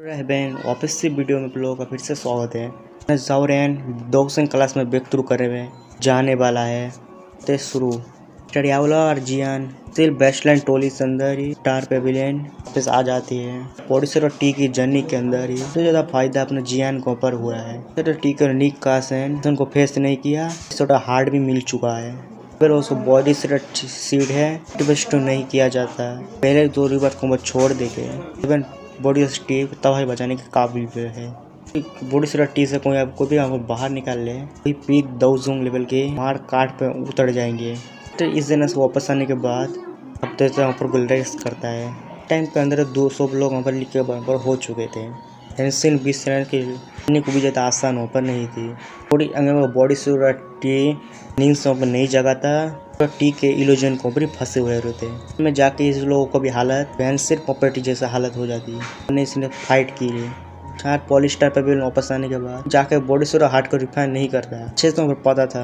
बहन वापस से वीडियो में आप लोगों का फिर से स्वागत है। जाओरेन डॉक्सन क्लास में ब्रेक थ्रू करे हुए जाने वाला है। ते शुरू टरियावला और जियान स्टिल बेस्टलैंड टोली से अंदर ही स्टार पेविलियन वापस आ जाती है। पोडिसर और टी की जर्नी के अंदर ही सबसे ज्यादा फायदा अपने जियान को ऊपर हुआ है। तो टी के निक कासन उनको फेस नहीं किया, छोटा हार्ट भी मिल चुका है। फिर उसको बॉडी से सीड है ट्विस्ट नहीं किया जाता। पहले दो रिवर को छोड़ देके इवन बॉडी स्टीव तबाही बचाने के काबिल भी है। बॉडी से टी से कोई भी आपको बाहर निकाल ले, कोई पीक दाउजोंग लेवल के मार काट पे उतर जाएंगे। तो इस दिन से वापस आने के बाद हफ्ते से वहाँ पर गुलरेस करता है। टाइम के अंदर 200 लोग वहाँ पर लिख के बराबर हो चुके थे। हेंसिन 20 रन के लिए को भी ज़्यादा आसान ओपन नहीं थी। बॉडी से टी नींद से पर नहीं जगा था। टी के इल्यूजन को ऊपर फंसे हुए रहते हैं। में जाके इस लोगों को भी हालत बहन सिर्फ प्रॉपर्टी जैसा हालत हो जाती है। उन्हें इसने फाइट की है। चार पॉलिस्टर पे भी वापस आने के बाद जाके बॉडी से हार्ट को रिफाइन नहीं करता। अच्छे से पता था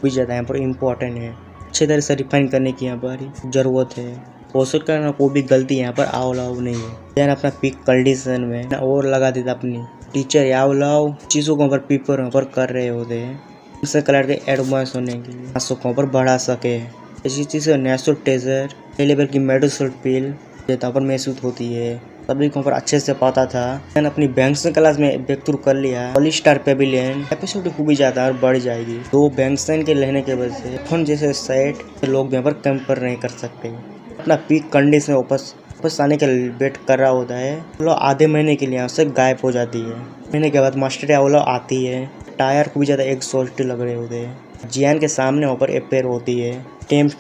भी ज़्यादा यहाँ पर इम्पोर्टेंट है। अच्छे तरह से रिफाइन करने की यहाँ पर ज़रूरत है। हो सकता है कोई भी गलती यहाँ पर आओ नहीं है। यार अपना पिक कंडीशन में और लगा देता अपनी टीचर याओ चीज़ों को पेपर कर रहे होते हैं। इस कलर के एडवांस होने के लिए आंसुओं पर बढ़ा सके। इसी चीज़ से नेचुरल टेजर लेवल की मेडिसिन पिल पर महसूस होती है। सभी को पर अच्छे से पता था। मैंने अपनी बैंक्स क्लास में ब्रेक थ्रू कर लिया। पॉलिस्टर पेविलियन एपिसोड खूब ही ज़्यादा और बढ़ जाएगी। दो बैंक्सन के लेने के वजह से फोन जैसे सेट लोग यहाँ पर कैंपर नहीं कर सकते। अपना पीक कंडीशन वापस आने के वेट कर रहा होता है। लोग आधे महीने के लिए यहाँ से गायब हो जाती है। महीने के बाद मास्टर यावला आती है। टायर को भी ज़्यादा एक लग रहे होते हैं। जियान के सामने ऊपर एक पैर होती है।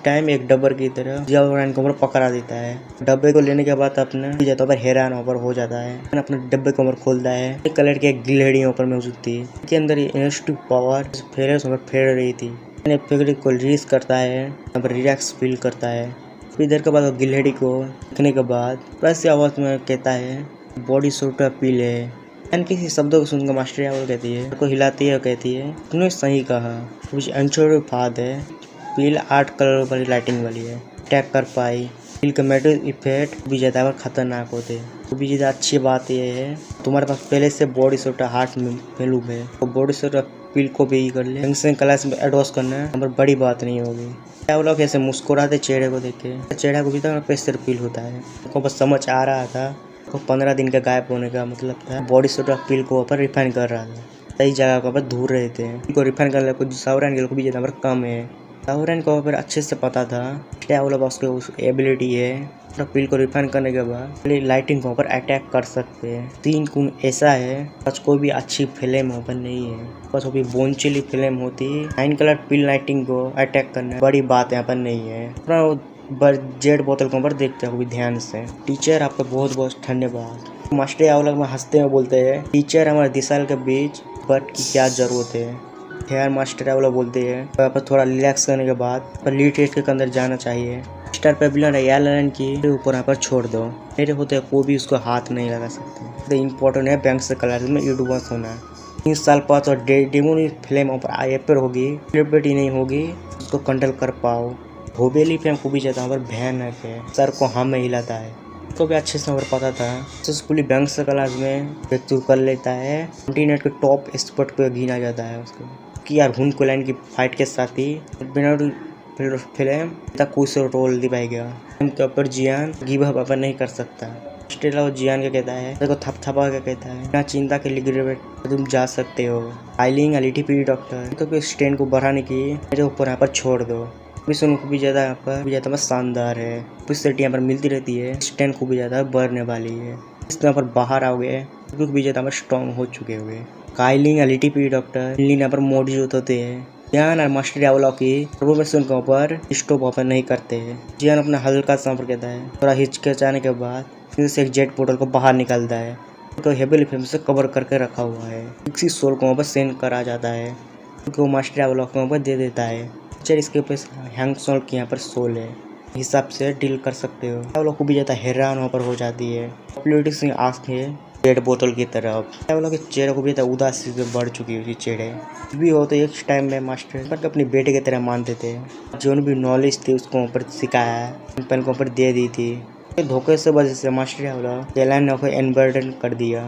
टाइम एक डब्बर की तरह जियान को ऊपर पकड़ा देता है। डब्बे को लेने के बाद अपने जाता पर हैरान ऊपर हो जाता है। अपने डब्बे को ऊपर खोलता है। एक कलर की एक गिलहड़ी ऊपर मौजूद थी। इसके अंदर इनस्टिव पावर फेर रही थी। को रिलीज करता है। रिलैक्स फील करता है। फिर देर के बाद गिलहड़ी को देखने के बाद प्लस आवाज में कहता है बॉडी सूट पील है। किसी शब्दों को सुनकर मास्टर यावल कहती है को हिलाती है और कहती है तुमने सही कहा। कुछ अनछोड़ फाद है। पील 8 कलर वाली लाइटिंग वाली है। अटैक कर पाई। पील के मेटल इफेक्ट भी ज़्यादा खतरनाक होते। तो भी ज़्यादा अच्छी बात यह है तुम्हारे पास पहले से बॉडी सूट हार्ट में फैलूब है। तो बॉडी सूट पील को भी कर ले क्लास में एडवांस करना हमारी बड़ी बात नहीं होगी। क्या वो लोग ऐसे मुस्कुराते चेहरे को देख के चेहरा को भी तो प्रेशर फील होता है। उनको बस समझ आ रहा था तो 15 दिन का गायब होने का मतलब था बॉडी सूट पील को ऊपर रिफाइन कर रहा था। सही जगह को ऊपर धूर रहे थे। इनको रिफाइन करने कुछ सावरान को भी ज़्यादा कम है। सावरान को ऊपर अच्छे से पता था क्या वो लोग उसके उस एबिलिटी है पील को रिफाइन करने के बाद लाइटिंग को ऊपर अटैक कर सकते हैं। 3 गुण ऐसा है बस कोई भी अच्छी फिल्म ओपन नहीं है। बस वो भी बोनचिली फिल्म होती 9 कलर पील लाइटिंग को अटैक करना बड़ी बात यहाँ पर नहीं है। जेड बोतल के ऊपर देखते हो ध्यान से। टीचर आपका बहुत बहुत धन्यवाद। मास्टर यावला में हंसते हुए बोलते हैं टीचर हमारे 10 साल के बीच बट की क्या जरूरत है। खैर मास्टर यावला बोलते हैं पर थोड़ा रिलैक्स करने के बाद पर लीड टेस्ट के अंदर जाना चाहिए। स्टार पेविलियन एयरलाइन की ऊपर यहाँ पर छोड़ दो। मेरे होते कोई भी उसको हाथ नहीं लगा सकते। तो इम्पोर्टेंट है बैंक से कलर में एडवांस होना। 3 साल बाद और डेमोनी फिल्म ऊपर होगी सेलिब्रिटी नहीं होगी उसको कंट्रोल कर पाओ। भोबेली फिल्म को भी ज़्यादा पर भयानक है। सर को में हिलाता है। उसको भी अच्छे से पता था सक्सेसफुली बैंक से क्लास में ब्रेक थ्रू कर लेता है। इंटरनेट के टॉप एक्सपर्ट को गिना जाता है उसको कि यार हुन कोलैन की फाइट के साथ ही फिल्म तक कुछ रोल दिखाया गया। के ऊपर जियान गिव अप नहीं कर सकता। स्टेला जियान के कहता है देखो थपथपा के कहता है ना चिंता के लिए तुम जा सकते हो। आइलिंग एलईटीपी डॉक्टर क्योंकि स्टैंड को बढ़ाने की मेरे ऊपर यहाँ पर छोड़ दो। विष्णु को भी ज़्यादा यहाँ पर ज़्यादा शानदार है। कुछ सेट यहाँ पर मिलती रहती है। स्टैंड को भी ज़्यादा बढ़ने वाली है। इस यहाँ पर बाहर आओ गए क्योंकि भी ज़्यादा स्ट्रॉन्ग हो चुके हुए। काइलिंग एलईटीपी डॉक्टर यहाँ पर मौजूद होते हैं। जियान और मास्टर यावला की प्रोफेशन के ऊपर स्टॉप ओपन नहीं करते हैं। जियान अपना हल्का सा कहता है थोड़ा हिचकिचाने के बाद फिर से एक जेट पोर्टल को बाहर निकलता है। तो हेबल फिल्म से कवर करके रखा हुआ है। किसी सोल को ऊपर सेंड करा जाता है क्योंकि वो मास्टर यावला को ऊपर दे देता है। टीचर इसके ऊपर हैंग सोल की यहाँ पर सोल है हिसाब से डील कर सकते हो। यावला को भी ज़्यादा हैरान वहाँ पर हो जाती है। पॉलिटिक्स आंखें जेड बोतल की तरफ यावला के चेहरे को भी उदासी से बढ़ चुकी हुई चेहरे भी हो। तो एक टाइम में मास्टर पर अपने बेटे की तरह मानते थे। जो भी नॉलेज थी उसको ऊपर सिखाया पेन को ऊपर दे दी थी। धोखे से वजह से मास्टर एयरलाइन ने एनबर्डन कर दिया।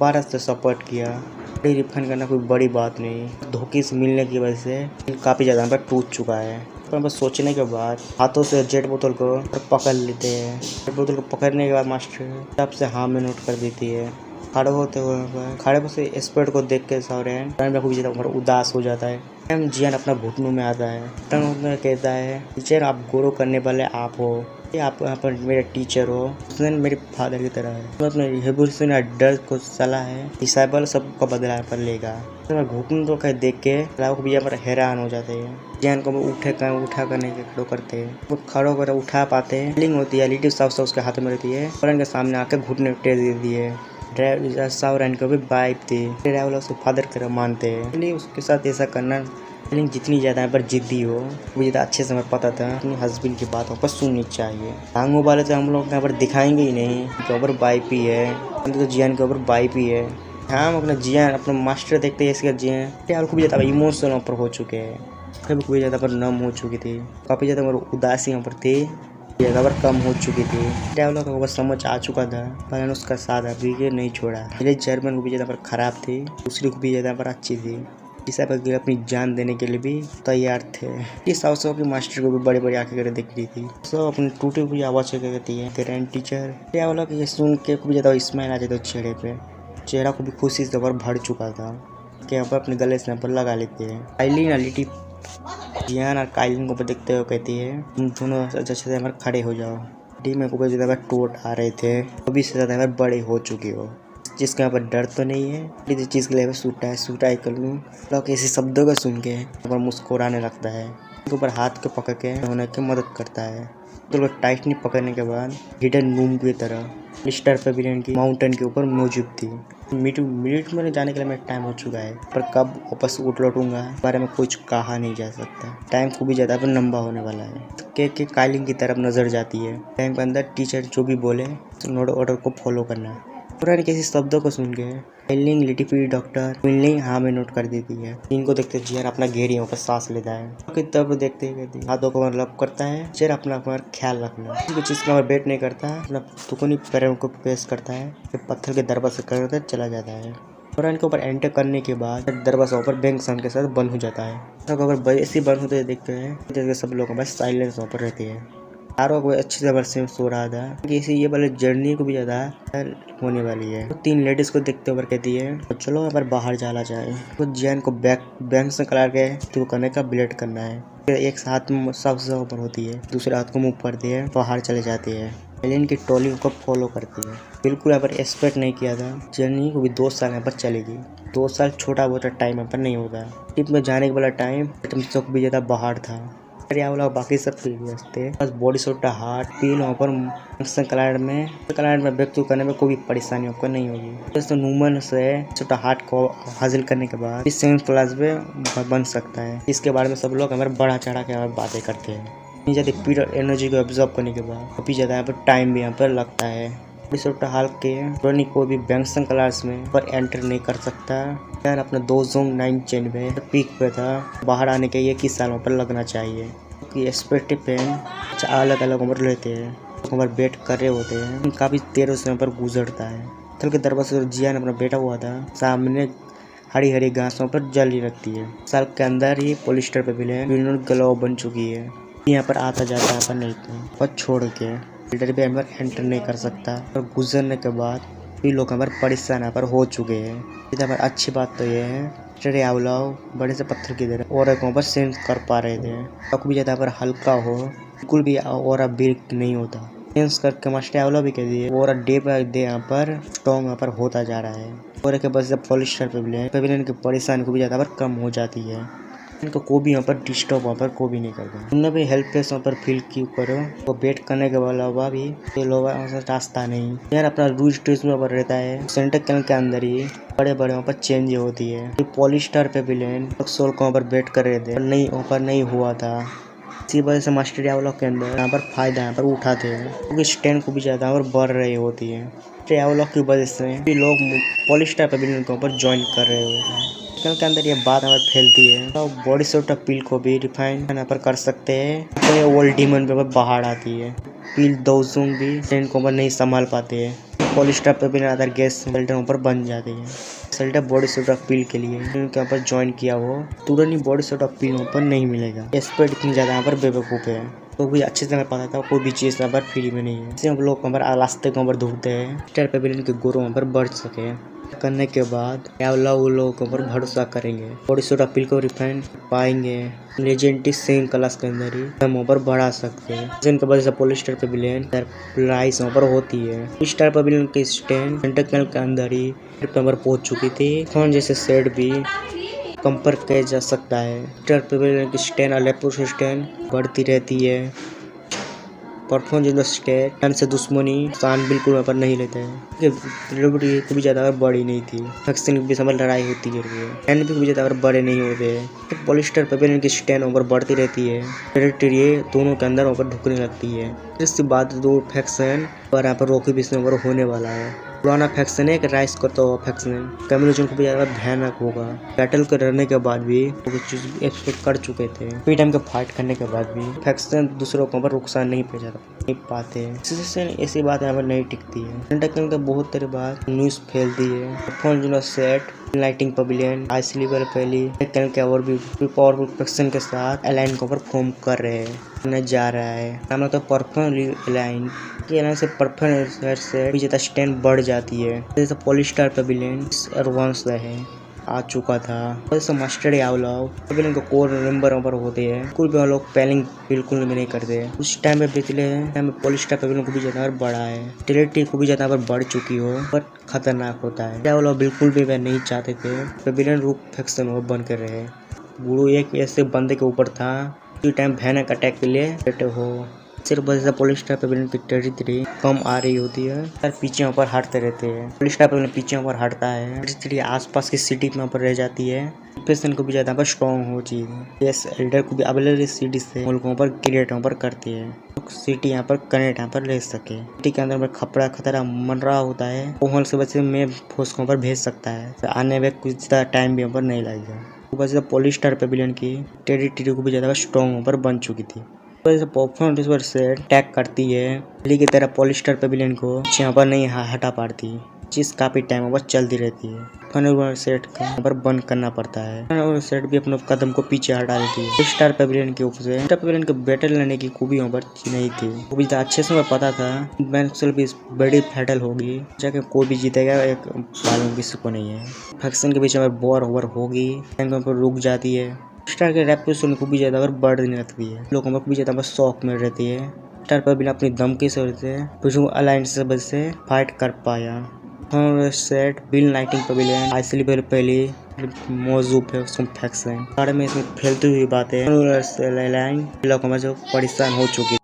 भारत से सपोर्ट किया। रिफंड करना कोई बड़ी बात नहीं। धोखे से मिलने की वजह से काफ़ी ज़्यादा पर टूट चुका है। पर बस सोचने के बाद हाथों से जेट बोतल को पकड़ लेते हैं। जेट बोतल को पकड़ने के बाद मास्टर तब से हाँ में नोट कर देती है। खड़े होते हुए खड़े से स्पीड को देख के सौरैन उदास हो जाता है। जियान अपना घुटनों में आता है। कहता है टीचर आप गुरु करने वाले आप हो। आप यहाँ पर मेरे टीचर हो। उसने मेरे फादर की तरह है। तो अपने हिब्रू डर को सलाह है डिसाइबल सबको बदला पर लेगा। तो घुटनों तो कहीं देख के को भी यहाँ पर हैरान हो जाते हैं। जियान को उठा करने के खड़ो करते हैं। वो खड़ो कर उठा पाते हैं। फीलिंग होती है लिटिव साफ उसके हाथ में रहती है और इनके सामने आके घुटने टेक दे दिए। ड्राइवर को भी बाइक थी। ड्राइवर उसको फादर की तरह मानते हैं इसलिए उसके साथ ऐसा करना जितनी ज़्यादा यहाँ पर जिद्दी हो वो ज़्यादा अच्छे से पता था अपने हस्बैंड की बातों पर सुननी चाहिए। टांगों वाले तो हम लोग यहाँ पर दिखाएंगे ही नहीं के ऊपर बाइक भी है तो जियान के ऊपर बाइक भी है। हम अपना जियान अपना मास्टर देखते हैं इसका जियान को भी ज़्यादा इमोशनल ऊपर हो चुके हैं। कभी कोई ज़्यादा पर नम हो चुकी थी। काफ़ी ज़्यादा उदासी यहाँ पर थी। खबर कम हो चुकी थी। ट्रैवलर को बस समझ आ चुका था पर उसका साथ अभी के नहीं छोड़ा। पहले जर्मन को भी ज़्यादा पर खराब थी। दूसरी को भी ज़्यादा पर अच्छी थी। इस पर अपनी जान देने के लिए भी तैयार थे। इस अवसर की मास्टर को भी बड़ी बड़ी आंखें कर दिख रही थी। सब अपनी टूटी हुई आवाज़ कहती है ग्रैंड टीचर। ट्रैवलर को ये सुन के भी ज़्यादा स्माइल आ जाता चेहरे पे। चेहरा को भी खुशी से भर चुका था कि यहाँ पर अपने गले से यहाँ पर लगा लेते हैं। आइलिन लिटी जियान और काइलिन को देखते हुए कहती है तुम दोनों अच्छे से यहाँ पर खड़े हो जाओ। डी में को ज़्यादा टोट आ रहे थे अभी से ज़्यादा बड़े हो चुके हो। जिसके यहाँ पर डर तो नहीं है किसी चीज़ के लिए सूटा कर लूँ। लोग ऐसे शब्दों को सुन के पर मुस्कुराने लगता है। उनके ऊपर हाथ को पकड़ के होने की मदद करता है। तो टाइट नहीं पकड़ने के बाद हिडन रूम की तरह लिस्टर पेविलियन की माउंटेन के ऊपर मौजूद थी। मिनट में जाने के लिए मेरा टाइम हो चुका है पर कब वापस उठ लौटूंगा बारे में कुछ कहा नहीं जा सकता। टाइम को भी ज़्यादा पर लंबा होने वाला है। के काइलिन की तरफ नजर जाती है। टाइम के अंदर टीचर जो भी बोले तो ऑर्डर को फॉलो करना है। पुराने किसी शब्दों को सुन के काइलिन लिटिफी डॉक्टर मिलने हाँ में नोट कर देती है। इनको देखते जियान अपना घेरियों पर सांस लेता है। तब देखते हाथों को मतलब करता है चेहरा अपना ख्याल रखना। किसी चीज़ का वेट नहीं करता अपना तुकनी पैरों को पेश करता है। पत्थर के दरवाजे कर चला जाता है। और इनके ऊपर एंटर करने के बाद दरवाजा ऊपर बैंक सन के साथ बंद हो जाता है। अगर ऐसे बंद होते देखते हैं सब लोग बस साइलेंस ऊपर रहते हैं। चारों को अच्छी तरह से सो रहा था कि ये वाले जर्नी को भी ज़्यादा होने वाली है। तो 3 लेडीज को देखते हुए कहती है तो चलो यहाँ पर बाहर जाना चाहिए। तो जियान को बैंक से कलर के तो करने का ब्लेड करना है। फिर एक हाथ में सबसे ऊपर होती है दूसरे हाथ को मुँह पर दिए बाहर चले जाते हैं। एलियन की ट्रॉली को फॉलो करती है। बिल्कुल यहाँ पर एक्सपेक्ट नहीं किया था जर्नी को भी 2 साल यहाँ पर चलेगी। 2 साल छोटा बहुत टाइम यहाँ पर नहीं होता। ट्रिप में जाने के वाला टाइम सब भी ज़्यादा बाहर था। वाला बाकी सब थे बस बॉडी सोटा हार्ट पील वहाँ पर कलर में व्यक्त करने में कोई परेशानी आपको नहीं होगी। तो नूमन से छोटा हार्ट को हासिल करने के बाद इस 7th क्लास में बन सकता है। इसके बारे में सब लोग हमारे बढ़ा चढ़ा के बातें करते हैं। ज़्यादा पीरियड एनर्जी को ऑब्जर्व करने के बाद काफ़ी ज़्यादा यहाँ पर टाइम भी यहाँ पर लगता है। हाल के कोई भी बैंक्सन क्लास में पर एंटर नहीं कर सकता। यार अपना 2009 पीक पे था। बाहर आने के 21 सालों पर लगना चाहिए क्योंकि एक्सपेक्टिव पेन अलग अलग उम्र लेते हैं। उम्र वेट कर रहे होते हैं। काफ़ी देर उस पर गुजरता है। थल के दरवाजे जियान अपना बैठा हुआ था सामने हरी हरी घासों पर जली रखती है। साल के अंदर ही पोलिस्टर पेविलियन ग्लो बन चुकी है। यहाँ पर आता जाता पर नहीं था और छोड़ के बिल्डर भी यहाँ पर एंटर नहीं कर सकता। और गुजरने के बाद भी लोग यहाँ पर परेशान यहाँ पर हो चुके हैं। यहाँ पर अच्छी बात तो ये है आवलाओ बड़े से पत्थर की तरह और वहाँ पर सेंस कर पा रहे थे। तो भी ज़्यादा पर हल्का हो बिल्कुल भी और बिल्क नहीं होता। सेंस करके मास्टर आवला भी कह दिए और डे बाई डे यहाँ पर स्ट्रॉन्ग यहाँ पर होता जा रहा है। और के बस पॉलिस्टर पेविलियन की परेशानी को भी ज़्यादा पर कम हो जाती है। इनको को भी यहाँ पर डिस्टर्ब वहाँ पर को भी नहीं करता। उन्होंने भी हेल्पलेस वहाँ पर फील क्यों करो वो वेट करने के अलावा भी ये लोग रास्ता नहीं यार अपना रूज स्टेज में पर रहता है। सेंटर कैनल के अंदर ही बड़े बड़े वहाँ पर चेंज होती है। पॉलिस्टर पेविलियन सोल को वहाँ पर वेट कर रहे थे नहीं वहाँ पर नहीं हुआ था। इसी वजह से मास्टर ट्रैवलर के अंदर यहाँ पर फायदा यहाँ पर उठाते हैं क्योंकि स्टैंड को भी ज़्यादा और बढ़ रही होती है। ट्रैवलर की वजह से भी लोग पॉलिस्टर पेविलियन के ऊपर ज्वाइन कर रहे होते हैं। कल के अंदर ये बात हमें फैलती है तो बॉडी सूट पील को भी रिफाइन यहाँ पर कर सकते हैं। तो ये ओल्ड डीमन पे बाहर आती है। पील दोस्तों भी ट्रेन को ऊपर नहीं संभाल पाते हैं। पॉलिस्टर पे भी अदर गैस फिल्टर ऊपर बन जाती है। सेल्टर बॉडी सूट ऑफ पील के लिए इनके ऊपर ज्वाइन किया हो तुरंत ही बॉडी सूट ऑफ पील ऊपर नहीं मिलेगा। स्पीड इतनी ज्यादा यहाँ पर बेवकूफ है तो भी अच्छे से पता था कोई भी चीज यहाँ पर फ्री में नहीं है। इससे हम लोग रास्ते के ऊपर ढूंढते हैं स्टेयर पे भी इनके गुरु वहाँ पर बढ़ सके। करने के बाद वो लोगों के ऊपर भरोसा करेंगे। बॉडी सूट ऑफ पील को रिफाइन पाएंगे लेजेंडरी सेम क्लास के अंदर ही हम ऊपर बढ़ा सकते हैं। जिनके वजह से पॉलिस्टर पेविलियन प्राइस वहाँ पर होती है। पॉलिस्टर पेविलियन के स्टैंड इंटरकल के अंदर ही नंबर पहुंच चुकी थी। फोन जैसे सेट भी कंपेयर किया जा सकता है। पॉलिस्टर पेविलियन की स्टैंड और लेपोर स्टैंड बढ़ती रहती है। परफॉर्म जिन स्टेट से दुश्मनी शान बिल्कुल वहाँ पर नहीं लेते हैं। कभी ज़्यादा बड़ी नहीं थी। फैक्शन भी समय लड़ाई होती है एंड भी ज़्यादा बड़े नहीं होते हैं। तो पॉलिस्टर पेविलियन की स्टैंड ऊपर बढ़ती रहती है। टेरिटरी दोनों के अंदर ऊपर ढुकने लगती है। इसके बाद दो फैक्शन और यहाँ पर रॉकी भी इसमें ऊपर होने वाला है। पुराना फैक्शन है कि राइस करता हुआ फैक्शन कम्युनिज्म को भी ज़्यादा भयानक होगा। बैटल के रहने के बाद भी कुछ एक्सपेक्ट कर चुके थे। फ्री टाइम के फाइट करने के बाद भी फैक्शन दूसरों को ऊपर नुकसान नहीं पाते हैं। ऐसी बात यहाँ पर नहीं टिकती है। इंटरकल के बहुत देर बाद न्यूज़ फैलती है। फोन जो set lighting Pavilion IC level पहली के और भी पावरफुल फैक्शन के साथ अलाइन को ऊपर फॉर्म कर रहे हैं जा रहा है। नाम तो परफेक्ट अलाइन से परफेक्ट से ज्यादा स्टैंड बढ़ जाती है। जैसे पॉलिस्टर पेविलियन एडवांस है आ चुका था। जैसे मास्टर पेविलियन को कोर मेंबर ऊपर होते हैं। कोई भी लोग पेलिंग बिल्कुल भी नहीं करते। उस टाइम में पिछले टाइम में पॉलिस्टर पेविलियन को भी ज्यादा बढ़ा है। टेरिटरी को भी ज्यादा बढ़ चुकी हो पर खतरनाक होता है। वो लोग बिल्कुल भी वह नहीं चाहते थे पेविलियन रूप फैक्शन वो बन कर रहे। गुरु एक ऐसे बंदे के ऊपर था जो टाइम भयानक अटैक के लिए हो। सिर्फ वजह से पॉलिस्टर पेविलियन की टेरिटरी कम आ रही होती है और पीछे ऊपर हटते रहते हैं। पॉलिस्टर पेविलियन पीछे ऊपर हटता है। टेरिटरी आसपास की सिटी में ऊपर रह जाती है। फैक्शन को भी ज्यादा पर स्ट्रॉन्ग हो चाहिए। यस एल्डर को भी अवेलेबल सिटी से मुल्कों पर क्रिएट पर करती है। सिटी यहाँ पर कनेक्ट यहाँ पर रह सके। सिटी के अंदर में खतरा मन रहा होता है। वो से बच्चे में फोर्स को ऊपर भेज सकता है। आने में कुछ ज्यादा टाइम भी ऊपर नहीं लगेगा। वजह से पॉलिस्टर पेविलियन की टेरिटरी को भी ज्यादा स्ट्रॉन्ग ऊपर बन चुकी थी। पॉपकॉर्न से अटैक करती है की तरह पॉलिस्टर पेविलियन को यहाँ पर नहीं हटा पाती। चीज काफी टाइम ऊपर चलती रहती है। सेट का ऊपर बंद करना पड़ता है। सेट भी अपने कदम को पीछे हटा देती है। स्टार पेविलियन के ऊपर से पेविलियन के बैटल लेने की खूबी ऊपर नहीं थी। वो भी अच्छे से पता था मैक्सवेल भी बड़ी बैटल होगी जाके कोई भी जीतेगा एक मालूम किसी को नहीं है। फैक्शन के बीच में वॉर ओवर होगी रुक जाती है। स्टार के रेपुटेशन को भी ज्यादा बढ़ने लगती है। लोगों को भी ज्यादा शौक में रहती है। स्टार पर बिना अपनी धमकी से अलायंस से वजह से फाइट कर पाया। Set bill lighting Pavilion IC पहले मौजूद है फैक्शन में इसमें फैलती हुई बातें परेशान हो चुकी